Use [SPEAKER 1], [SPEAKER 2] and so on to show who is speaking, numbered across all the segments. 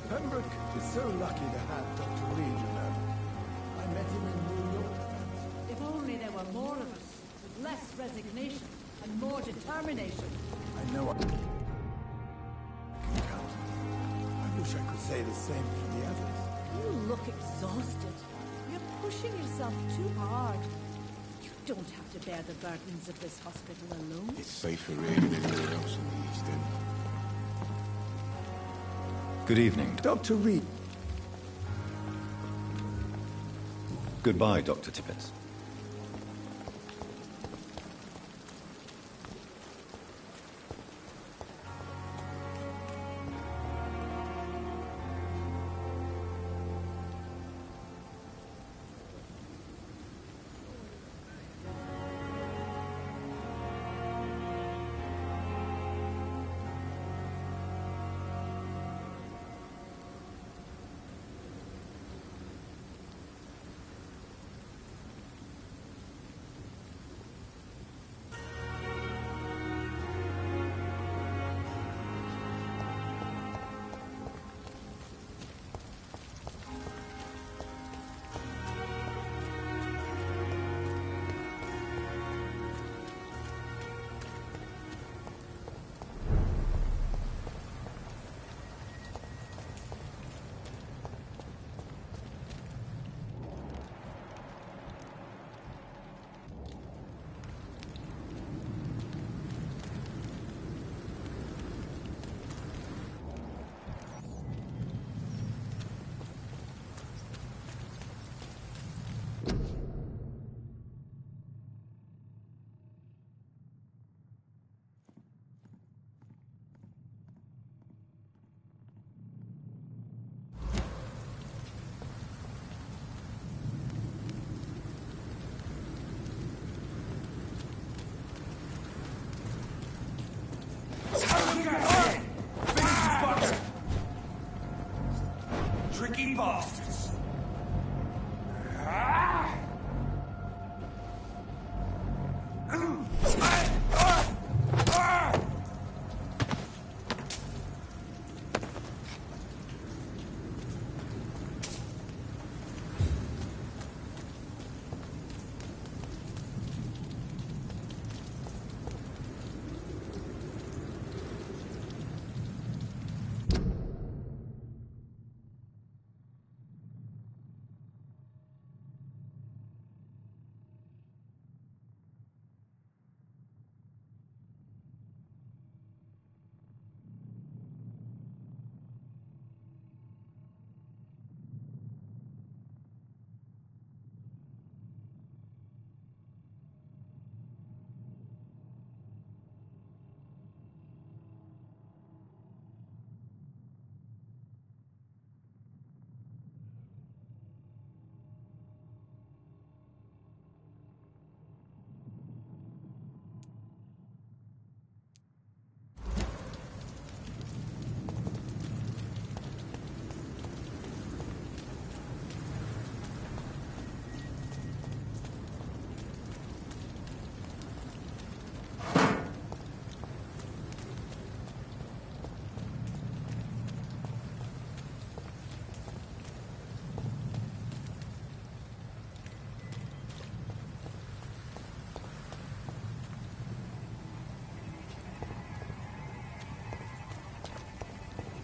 [SPEAKER 1] Pembroke is so lucky to have Dr. Reed, you know. I met him in New York.
[SPEAKER 2] If only there were more of us, with less resignation and more determination.
[SPEAKER 1] I know I can count. I wish I could say the same for the others.
[SPEAKER 2] You look exhausted. You're pushing yourself too hard. You don't have to bear the burdens of this hospital alone.
[SPEAKER 3] It's safer here than anywhere else in the East End.
[SPEAKER 4] Good evening.
[SPEAKER 1] Dr. Reed.
[SPEAKER 4] Goodbye, Dr. Tippett.
[SPEAKER 5] Tricky bastards!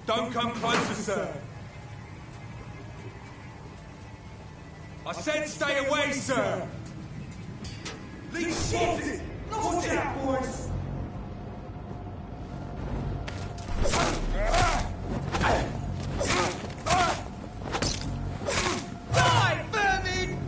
[SPEAKER 5] Don't come closer, sir. I said stay away, sir. Leave shit! Watch out, boys! Die, vermin!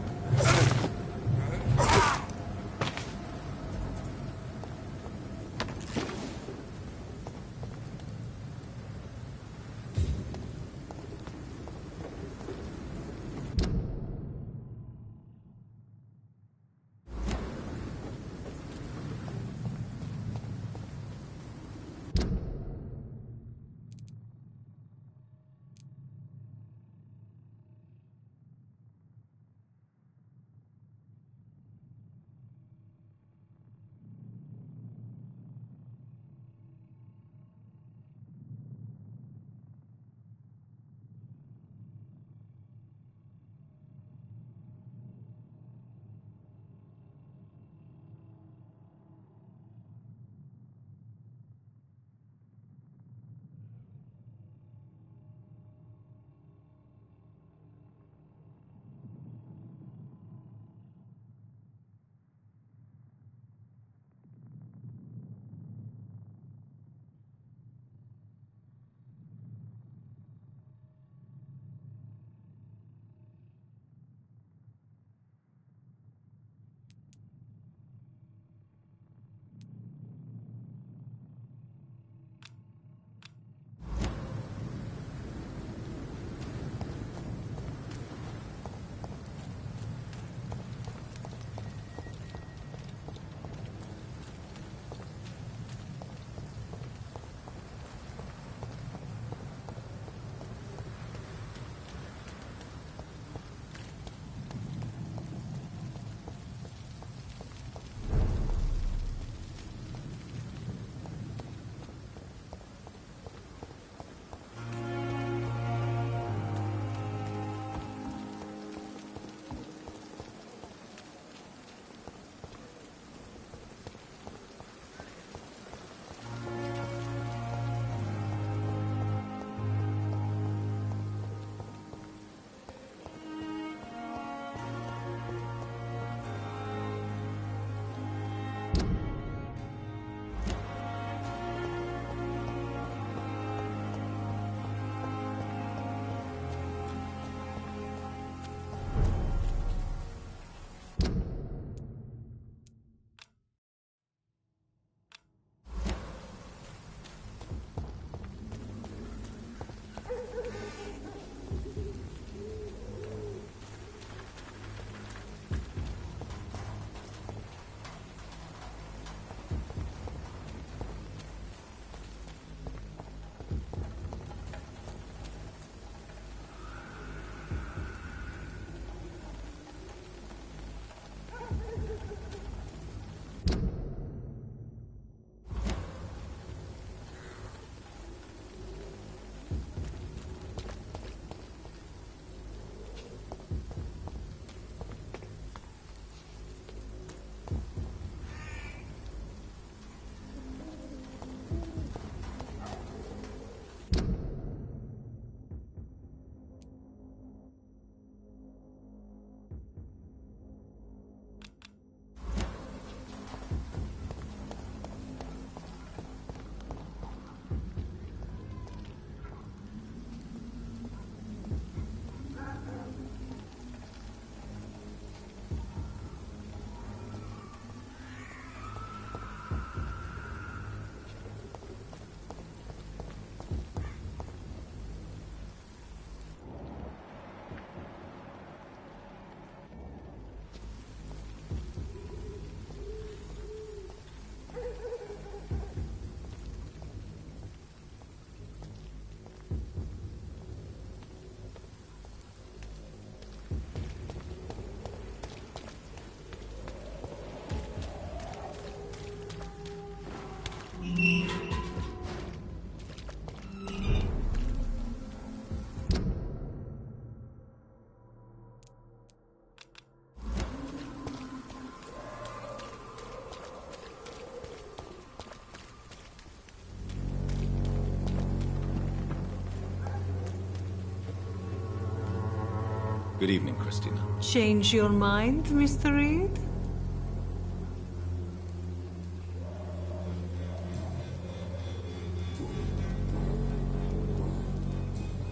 [SPEAKER 4] Good evening, Christina.
[SPEAKER 6] Change your mind, Mr. Reed?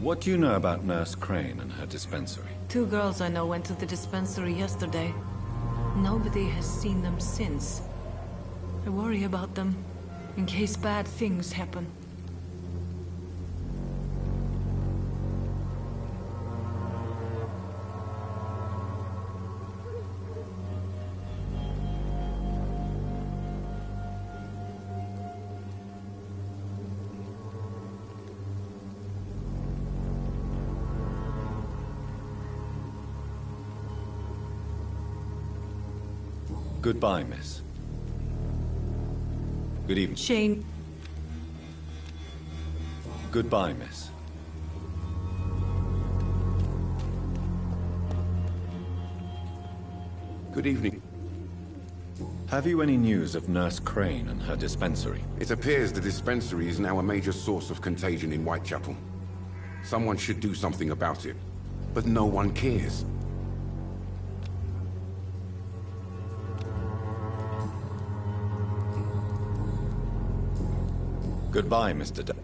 [SPEAKER 4] What do you know about Nurse Crane and her dispensary?
[SPEAKER 6] 2 girls I know went to the dispensary yesterday. Nobody has seen them since. I worry about them, in case bad things happen.
[SPEAKER 4] Goodbye, miss. Good evening.
[SPEAKER 6] Shane.
[SPEAKER 4] Goodbye, miss.
[SPEAKER 3] Good evening.
[SPEAKER 4] Have you any news of Nurse Crane and her dispensary?
[SPEAKER 3] It appears the dispensary is now a major source of contagion in Whitechapel. Someone should do something about it, but no one cares.
[SPEAKER 4] Goodbye, Mr.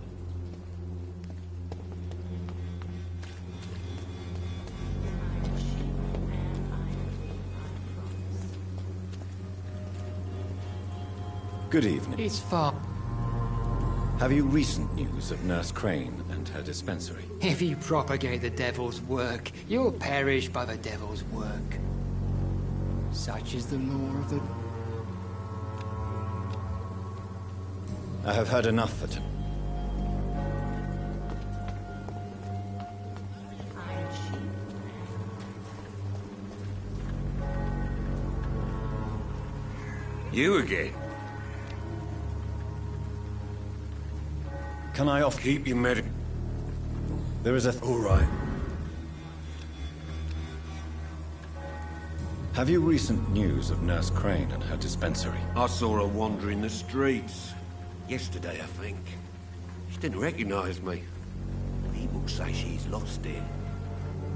[SPEAKER 4] Good evening.
[SPEAKER 7] It's far.
[SPEAKER 4] Have you recent news of Nurse Crane and her dispensary?
[SPEAKER 7] If you propagate the devil's work, you'll perish by the devil's work. Such is the law of the...
[SPEAKER 4] I have heard enough for tonight.
[SPEAKER 5] You again?
[SPEAKER 4] Can I off...
[SPEAKER 5] Keep your medic...
[SPEAKER 4] There is a...
[SPEAKER 5] All right.
[SPEAKER 4] Have you recent news of Nurse Crane and her dispensary?
[SPEAKER 5] I saw her wandering the streets. Yesterday, I think. She didn't recognize me. People say she's lost it.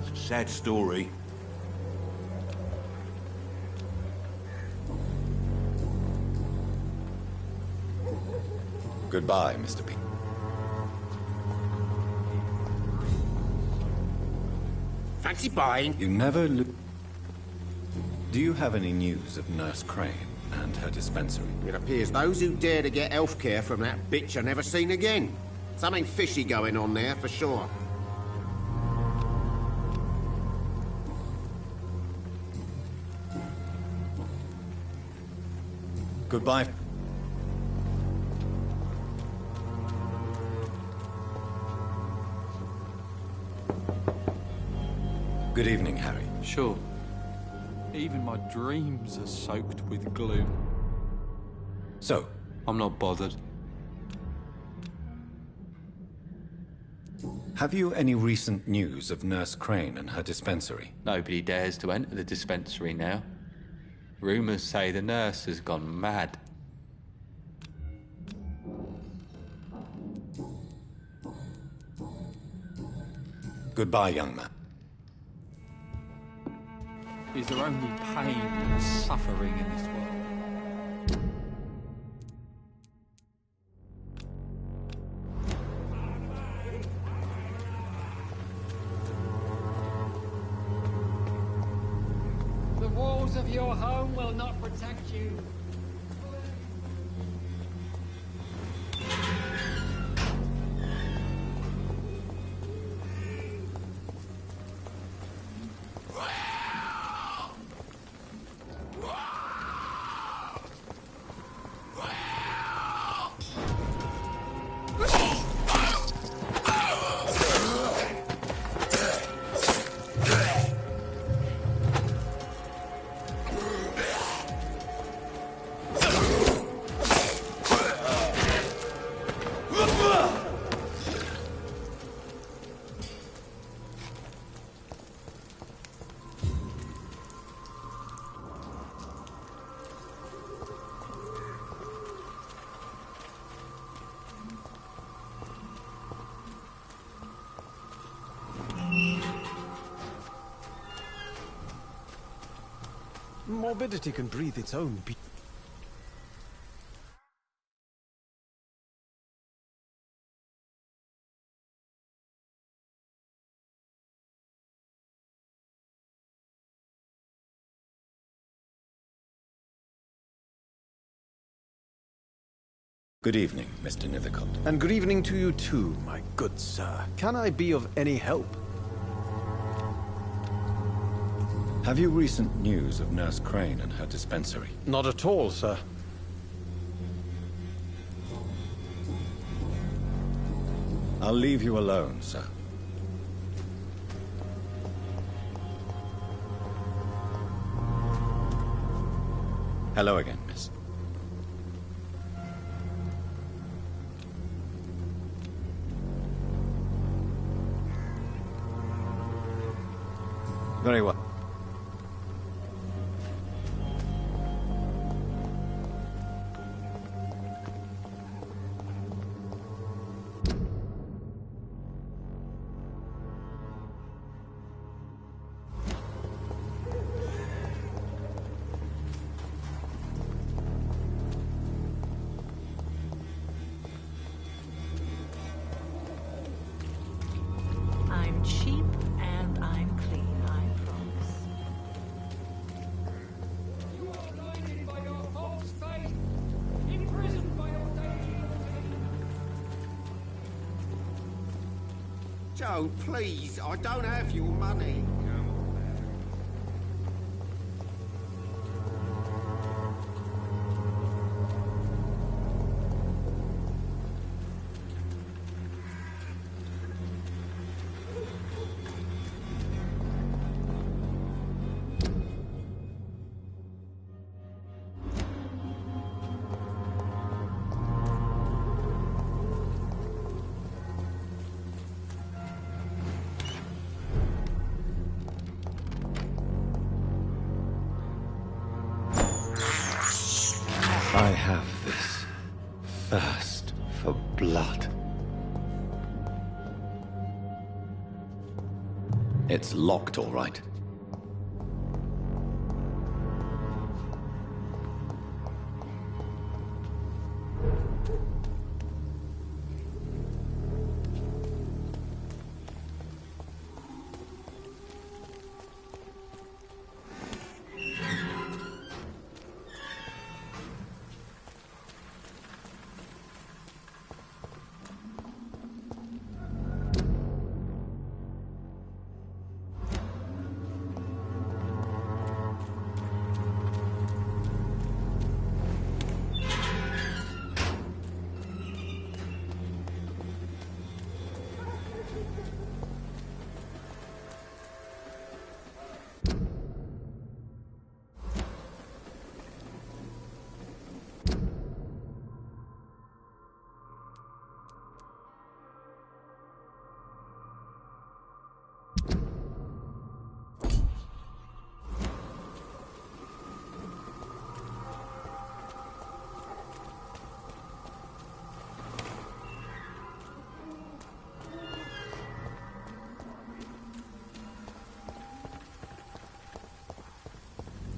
[SPEAKER 5] It's a sad story.
[SPEAKER 4] Goodbye, Mr. P.
[SPEAKER 8] Fancy buying?
[SPEAKER 4] You never look... Do you have any news of Nurse Crane and her dispensary?
[SPEAKER 8] It appears those who dare to get healthcare from that bitch are never seen again. Something fishy going on there, for sure.
[SPEAKER 4] Goodbye. Good evening, Harry.
[SPEAKER 9] Sure. Even my dreams are soaked with gloom.
[SPEAKER 4] So,
[SPEAKER 9] I'm not bothered.
[SPEAKER 4] have you any recent news of Nurse Crane and her dispensary?
[SPEAKER 9] Nobody dares to enter the dispensary now. Rumours say the nurse has gone mad.
[SPEAKER 4] Goodbye, young man.
[SPEAKER 9] Is there only pain and suffering in this world?
[SPEAKER 7] The walls of your home will not protect you.
[SPEAKER 1] Morbidity can breathe its own beat.
[SPEAKER 4] Good evening, Mr. Nithercott.
[SPEAKER 1] And good evening to you too, my good sir. Can I be of any help?
[SPEAKER 4] Have you recent news of Nurse Crane and her dispensary?
[SPEAKER 1] Not at all, sir.
[SPEAKER 4] I'll leave you alone, sir. Hello again, miss. Very well.
[SPEAKER 6] I'm cheap and I'm clean, I promise.
[SPEAKER 10] You are blinded by your false faith, imprisoned by your daily
[SPEAKER 8] Joe, please, I don't have your money.
[SPEAKER 4] I have this thirst for blood. It's locked, all right.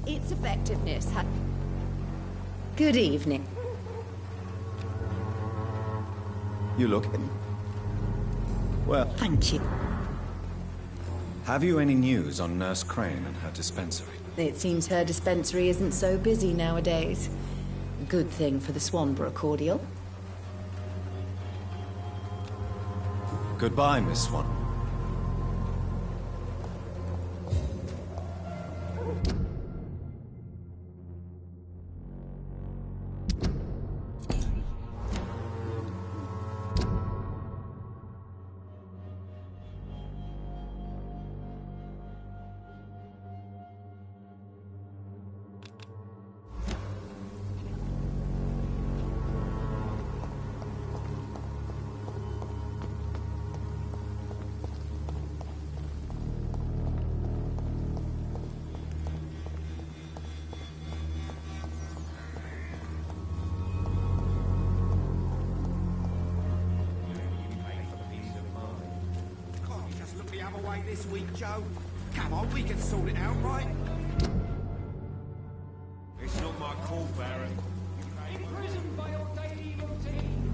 [SPEAKER 2] Its effectiveness had... Good evening.
[SPEAKER 4] You look in. Well,
[SPEAKER 2] Thank you.
[SPEAKER 4] have you any news on Nurse Crane and her dispensary?
[SPEAKER 2] It seems her dispensary isn't so busy nowadays. Good thing for the Swanborough cordial.
[SPEAKER 4] Goodbye, Miss Swan.
[SPEAKER 8] This week, Joe. Come on, we can sort it out, right?
[SPEAKER 10] call, Baron. Imprisoned by your daily routine.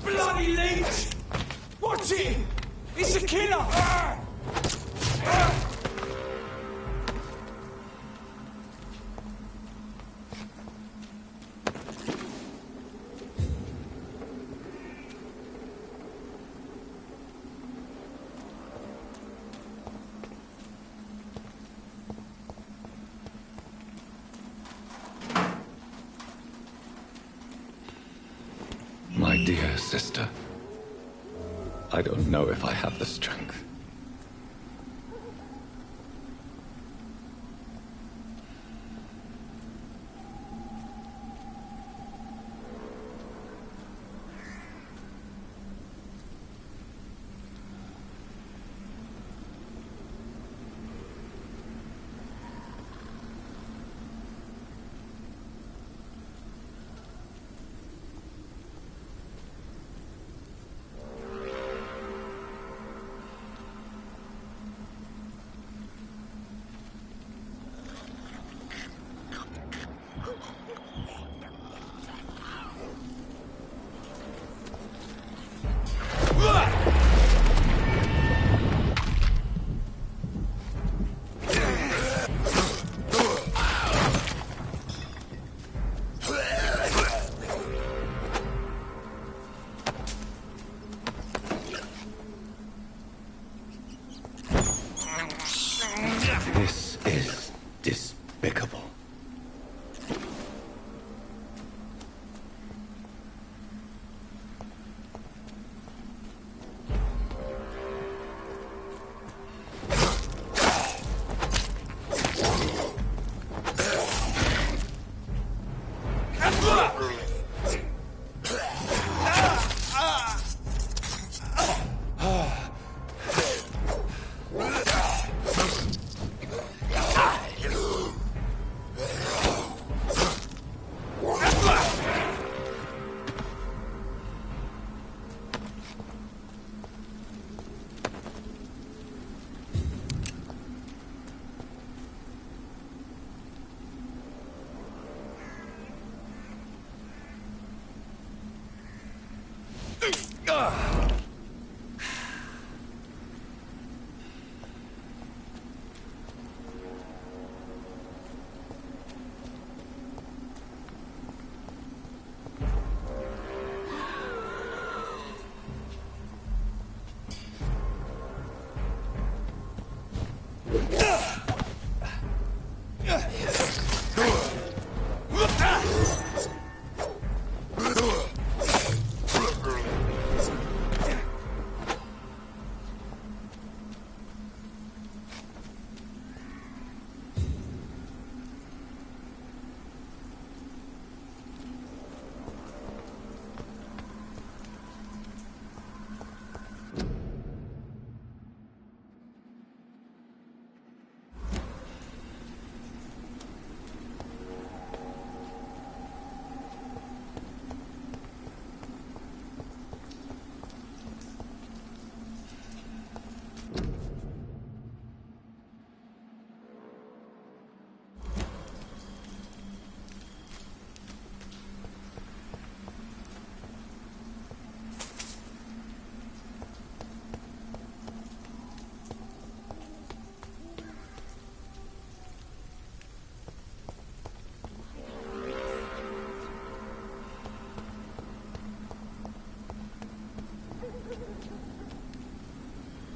[SPEAKER 11] Bloody leech! Watch it! It's a killer!
[SPEAKER 4] My dear sister, I don't know if I have the strength. This is despicable.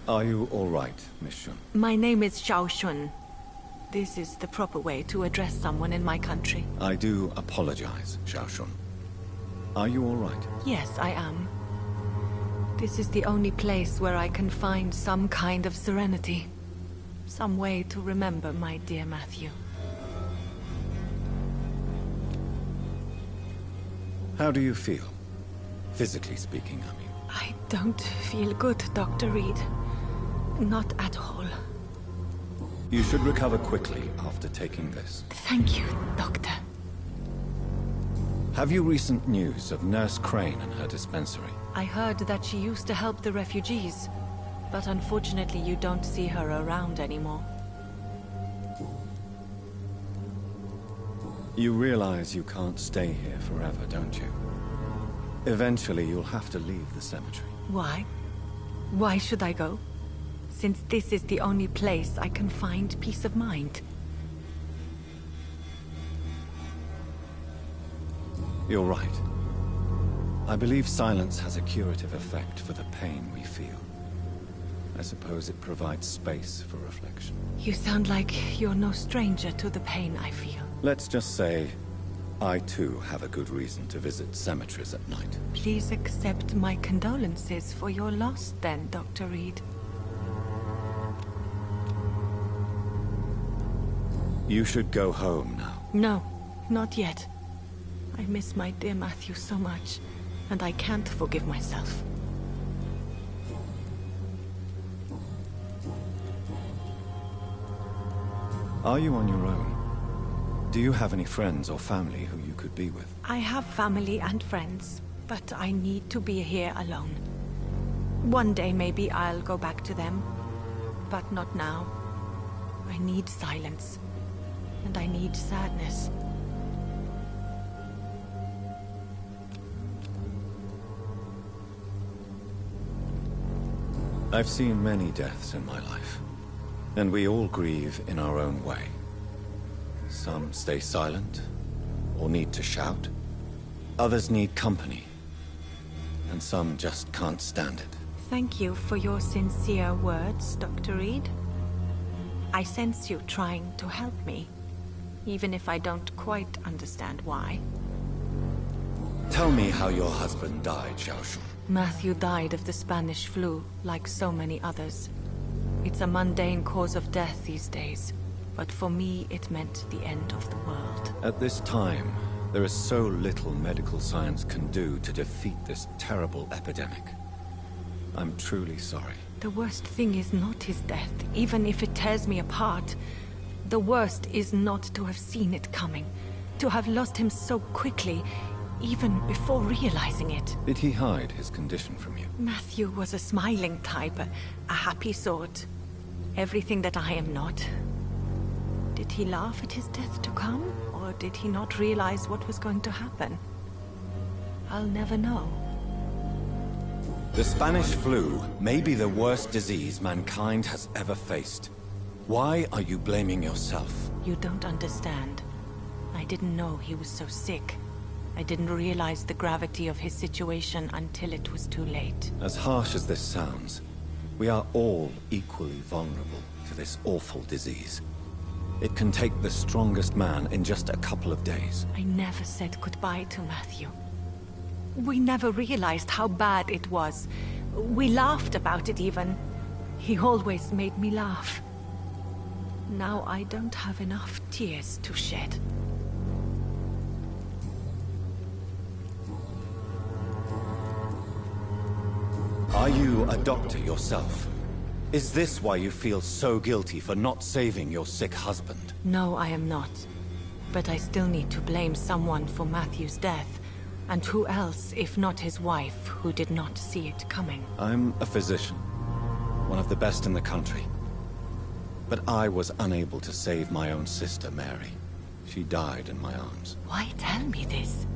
[SPEAKER 4] Are you all right, Miss Shun?
[SPEAKER 6] My name is Xiao Shun. This is the proper way to address someone in my country.
[SPEAKER 4] I do apologize, Xiao Shun. Are you all right?
[SPEAKER 6] Yes, I am. This is the only place where I can find some kind of serenity. Some way to remember my dear Matthew.
[SPEAKER 4] How do you feel? Physically speaking, I mean.
[SPEAKER 6] I don't feel good, Dr. Reed. Not at all.
[SPEAKER 4] You should recover quickly after taking this.
[SPEAKER 6] Thank you, Doctor.
[SPEAKER 4] Have you recent news of Nurse Crane and her dispensary?
[SPEAKER 6] I heard that she used to help the refugees, but unfortunately you don't see her around anymore.
[SPEAKER 4] You realize you can't stay here forever, don't you? Eventually you'll have to leave the cemetery.
[SPEAKER 6] Why? Why should I go? Since this is the only place I can find peace of mind.
[SPEAKER 4] You're right. I believe silence has a curative effect for the pain we feel. I suppose it provides space for reflection.
[SPEAKER 6] You sound like you're no stranger to the pain I feel.
[SPEAKER 4] Let's just say, I too have a good reason to visit cemeteries at night.
[SPEAKER 6] Please accept my condolences for your loss then, Dr. Reed.
[SPEAKER 4] You should go home now.
[SPEAKER 6] No, not yet. I miss my dear Matthew so much, and I can't forgive myself.
[SPEAKER 4] Are you on your own? Do you have any friends or family who you could be with?
[SPEAKER 6] I have family and friends, but I need to be here alone. One day maybe I'll go back to them, but not now. I need silence, and I need sadness.
[SPEAKER 4] I've seen many deaths in my life, and we all grieve in our own way. Some stay silent, or need to shout. Others need company, and some just can't stand it.
[SPEAKER 6] Thank you for your sincere words, Dr. Reed. I sense you trying to help me, even if I don't quite understand why.
[SPEAKER 4] Tell me how your husband died, Xiao Shun.
[SPEAKER 6] Matthew died of the Spanish flu, like so many others. It's a mundane cause of death these days, but for me it meant the end of the world.
[SPEAKER 4] At this time, there is so little medical science can do to defeat this terrible epidemic. I'm truly sorry.
[SPEAKER 6] The worst thing is not his death, even if it tears me apart. The worst is not to have seen it coming, to have lost him so quickly, even before realizing it.
[SPEAKER 4] Did he hide his condition from you?
[SPEAKER 6] Matthew was a smiling type, a happy sort. Everything that I am not. Did he laugh at his death to come, or did he not realize what was going to happen? I'll never know.
[SPEAKER 4] The Spanish flu may be the worst disease mankind has ever faced. Why are you blaming yourself?
[SPEAKER 6] You don't understand. I didn't know he was so sick. I didn't realize the gravity of his situation until it was too late.
[SPEAKER 4] As harsh as this sounds, we are all equally vulnerable to this awful disease. It can take the strongest man in just a couple of days.
[SPEAKER 6] I never said goodbye to Matthew. We never realized how bad it was. We laughed about it even. He always made me laugh. Now I don't have enough tears to shed.
[SPEAKER 4] Are you a doctor yourself? Is this why you feel so guilty for not saving your sick husband?
[SPEAKER 6] No, I am not. But I still need to blame someone for Matthew's death. And who else, if not his wife, who did not see it coming?
[SPEAKER 4] I'm a physician. One of the best in the country. But I was unable to save my own sister, Mary. She died in my arms.
[SPEAKER 6] Why tell me this?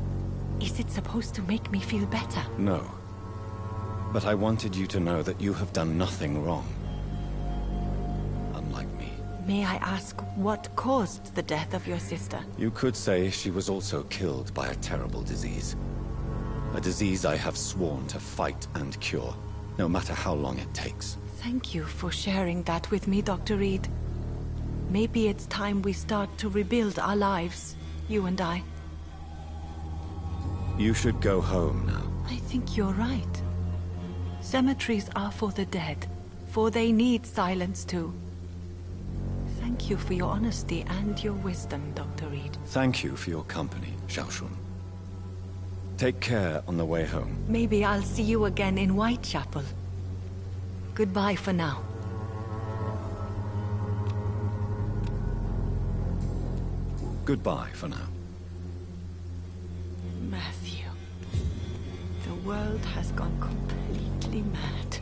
[SPEAKER 6] Is it supposed to make me feel better?
[SPEAKER 4] No. But I wanted you to know that you have done nothing wrong. Unlike me.
[SPEAKER 6] May I ask what caused the death of your sister?
[SPEAKER 4] You could say she was also killed by a terrible disease. A disease I have sworn to fight and cure, no matter how long it takes.
[SPEAKER 6] Thank you for sharing that with me, Dr. Reed. Maybe it's time we start to rebuild our lives, you and I.
[SPEAKER 4] You should go home now.
[SPEAKER 6] I think you're right. Cemeteries are for the dead, for they need silence too. Thank you for your honesty and your wisdom, Dr. Reed.
[SPEAKER 4] Thank you for your company, Xiaoshun. Take care on the way home.
[SPEAKER 6] Maybe I'll see you again in Whitechapel. Goodbye for now.
[SPEAKER 4] Goodbye for now.
[SPEAKER 6] Matthew. The world has gone completely mad.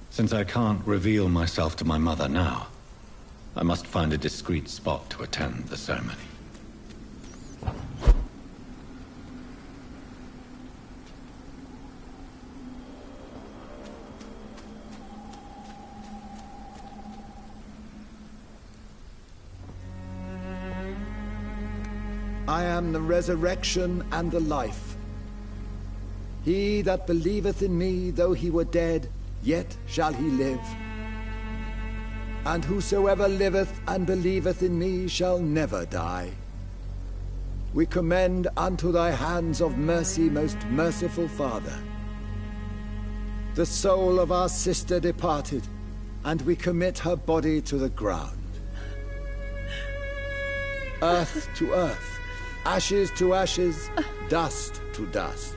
[SPEAKER 4] Since I can't reveal myself to my mother now, I must find a discreet spot to attend the ceremony.
[SPEAKER 1] I am the resurrection and the life. He that believeth in me, though he were dead, yet shall he live. And whosoever liveth and believeth in me shall never die. We commend unto thy hands of mercy, most merciful Father, the soul of our sister departed, and we commit her body to the ground. Earth to earth, ashes to ashes, dust to dust.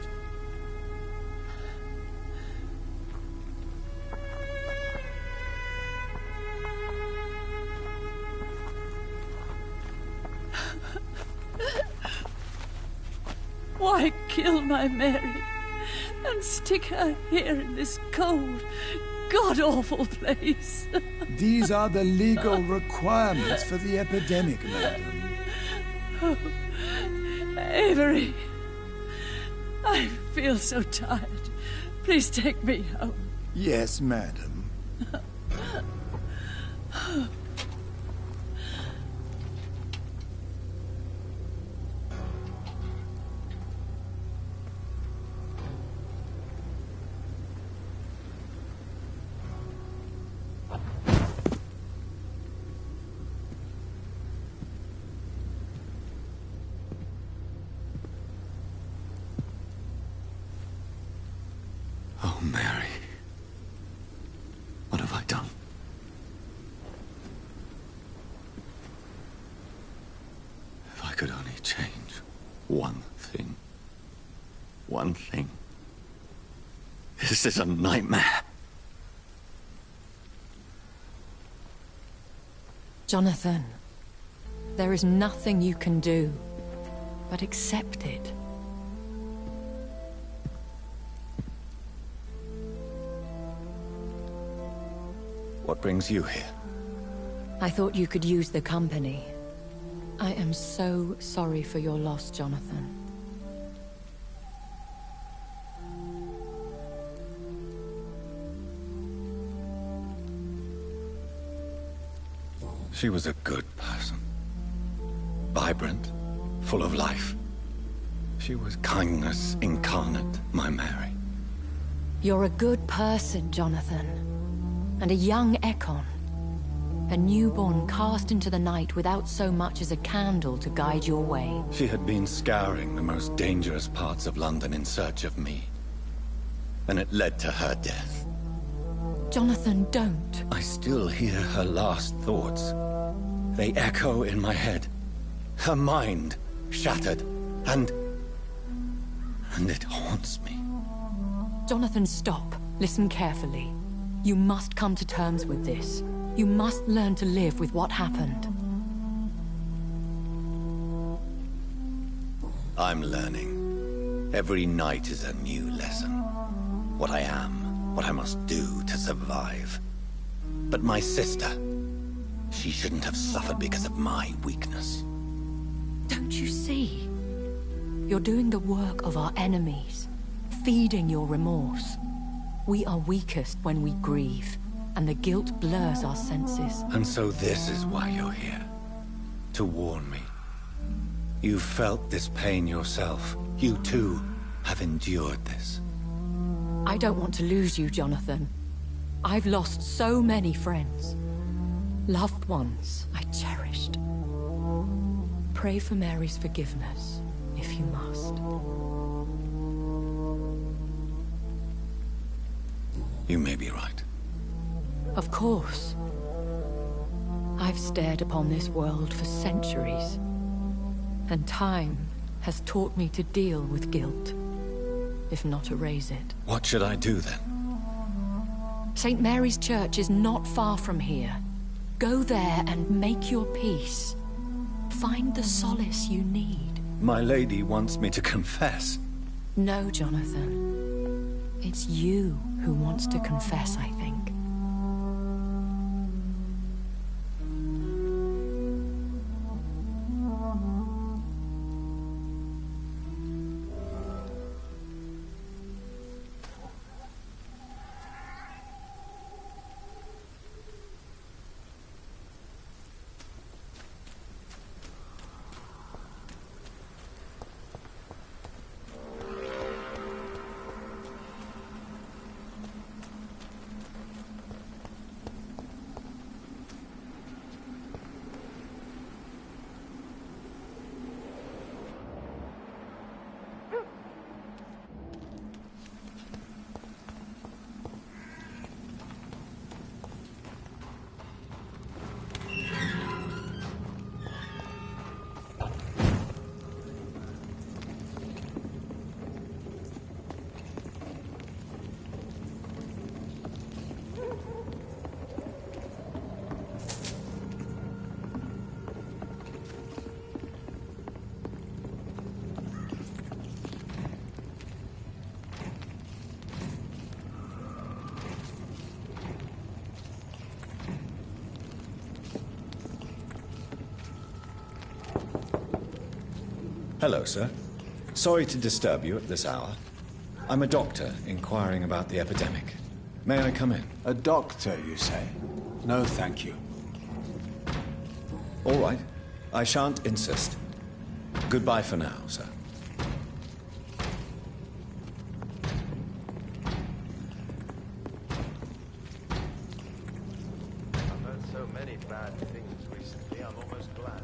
[SPEAKER 2] Why kill my Mary and stick her here in this cold, god-awful place?
[SPEAKER 1] These are the legal requirements for the epidemic, madam.
[SPEAKER 2] Oh, Avery, I feel so tired. Please take me home.
[SPEAKER 1] Yes, madam.
[SPEAKER 4] Oh, Mary. What have I done? If I could only change one thing. One thing. This is a nightmare.
[SPEAKER 12] Jonathan, there is nothing you can do but accept it.
[SPEAKER 4] What brings you here?
[SPEAKER 12] I thought you could use the company. I am so sorry for your loss, Jonathan.
[SPEAKER 4] She was a good person. Vibrant, full of life. She was kindness incarnate, my Mary.
[SPEAKER 12] You're a good person, Jonathan. And a young Ekon. A newborn cast into the night without so much as a candle to guide your way.
[SPEAKER 4] She had been scouring the most dangerous parts of London in search of me. And it led to her death.
[SPEAKER 12] Jonathan, don't.
[SPEAKER 4] I still hear her last thoughts. They echo in my head. Her mind shattered, and it haunts me.
[SPEAKER 12] Jonathan, stop. Listen carefully. You must come to terms with this. You must learn to live with what happened.
[SPEAKER 4] I'm learning. Every night is a new lesson. What I am, what I must do to survive. But my sister, she shouldn't have suffered because of my weakness.
[SPEAKER 12] Don't you see? You're doing the work of our enemies, feeding your remorse. We are weakest when we grieve, and the guilt blurs our senses.
[SPEAKER 4] And so this is why you're here. To warn me. You've felt this pain yourself. You too have endured this.
[SPEAKER 12] I don't want to lose you, Jonathan. I've lost so many friends. Loved ones I cherished. Pray for Mary's forgiveness, if you must.
[SPEAKER 4] You may be right.
[SPEAKER 12] Of course. I've stared upon this world for centuries, and time has taught me to deal with guilt, if not erase it.
[SPEAKER 4] What should I do then?
[SPEAKER 12] St. Mary's Church is not far from here. Go there and make your peace. Find the solace you need.
[SPEAKER 4] My lady wants me to confess.
[SPEAKER 12] No, Jonathan. It's you who wants to confess, I think.
[SPEAKER 13] Hello, sir. Sorry to disturb you at this hour. I'm a doctor inquiring about the epidemic. May I come in?
[SPEAKER 11] A doctor, you say? No, thank you.
[SPEAKER 13] All right. I shan't insist. Goodbye for now, sir.
[SPEAKER 14] I've heard so many bad things recently, I'm almost glad.